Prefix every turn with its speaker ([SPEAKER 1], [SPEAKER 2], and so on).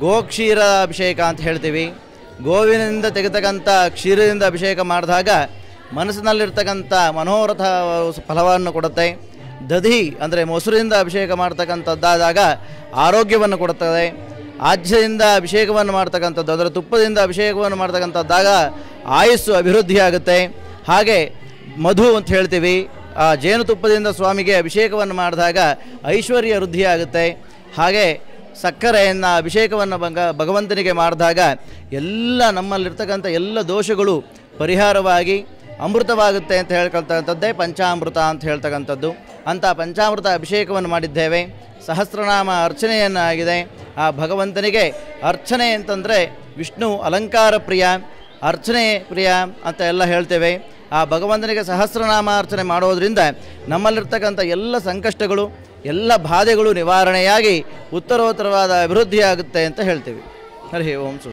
[SPEAKER 1] ಗೋಕ್ಷೀರ ಅಭಿಷೇಕ ಅಂತ ಹೇಳ್ತೀವಿ. ಗೋವಿನಿಂದ ತೆಗೆತಕ್ಕಂಥ ಕ್ಷೀರದಿಂದ ಅಭಿಷೇಕ ಮಾಡಿದಾಗ ಮನಸ್ಸಿನಲ್ಲಿರ್ತಕ್ಕಂಥ ಮನೋರಥ ಫಲವನ್ನು ಕೊಡುತ್ತೆ. ದಧಿ ಅಂದರೆ ಮೊಸರಿಂದ ಅಭಿಷೇಕ ಮಾಡ್ತಕ್ಕಂಥದ್ದಾದಾಗ ಆರೋಗ್ಯವನ್ನು ಕೊಡುತ್ತದೆ. ಆಜ್ಯದಿಂದ ಅಭಿಷೇಕವನ್ನು ಮಾಡ್ತಕ್ಕಂಥದ್ದು, ಅದರ ತುಪ್ಪದಿಂದ ಅಭಿಷೇಕವನ್ನು ಮಾಡ್ತಕ್ಕಂಥದ್ದಾಗ ಆಯುಸ್ಸು ಅಭಿವೃದ್ಧಿಯಾಗುತ್ತೆ. ಹಾಗೆ ಮಧು ಅಂತ ಹೇಳ್ತೀವಿ, ಆ ಜೇನುತುಪ್ಪದಿಂದ ಸ್ವಾಮಿಗೆ ಅಭಿಷೇಕವನ್ನು ಮಾಡಿದಾಗ ಐಶ್ವರ್ಯ ವೃದ್ಧಿಯಾಗುತ್ತೆ. ಹಾಗೆ ಸಕ್ಕರೆಯನ್ನು ಅಭಿಷೇಕವನ್ನು ಭಗವಂತನಿಗೆ ಮಾಡಿದಾಗ ಎಲ್ಲ ನಮ್ಮಲ್ಲಿರ್ತಕ್ಕಂಥ ಎಲ್ಲ ದೋಷಗಳು ಪರಿಹಾರವಾಗಿ ಅಮೃತವಾಗುತ್ತೆ ಅಂತ ಹೇಳ್ಕೊಳ್ತಕ್ಕಂಥದ್ದೇ ಪಂಚಾಮೃತ ಅಂತ ಹೇಳ್ತಕ್ಕಂಥದ್ದು. ಅಂಥ ಪಂಚಾಮೃತ ಅಭಿಷೇಕವನ್ನು ಮಾಡಿದ್ದೇವೆ. ಸಹಸ್ರನಾಮ ಅರ್ಚನೆಯನ್ನು ಆಗಿದೆ. ಆ ಭಗವಂತನಿಗೆ ಅರ್ಚನೆ ಅಂತಂದರೆ ವಿಷ್ಣು ಅಲಂಕಾರ ಪ್ರಿಯ, ಅರ್ಚನೆ ಪ್ರಿಯ ಅಂತ ಎಲ್ಲ ಹೇಳ್ತೇವೆ. ಆ ಭಗವಂತನಿಗೆ ಸಹಸ್ರನಾಮ ಅರ್ಚನೆ ಮಾಡೋದರಿಂದ ನಮ್ಮಲ್ಲಿರ್ತಕ್ಕಂಥ ಎಲ್ಲ ಸಂಕಷ್ಟಗಳು, ಎಲ್ಲ ಬಾಧೆಗಳು ನಿವಾರಣೆಯಾಗಿ ಉತ್ತರೋತ್ತರವಾದ ಅಭಿವೃದ್ಧಿಯಾಗುತ್ತೆ ಅಂತ ಹೇಳ್ತೀವಿ. ಹರಿ ಓಂ.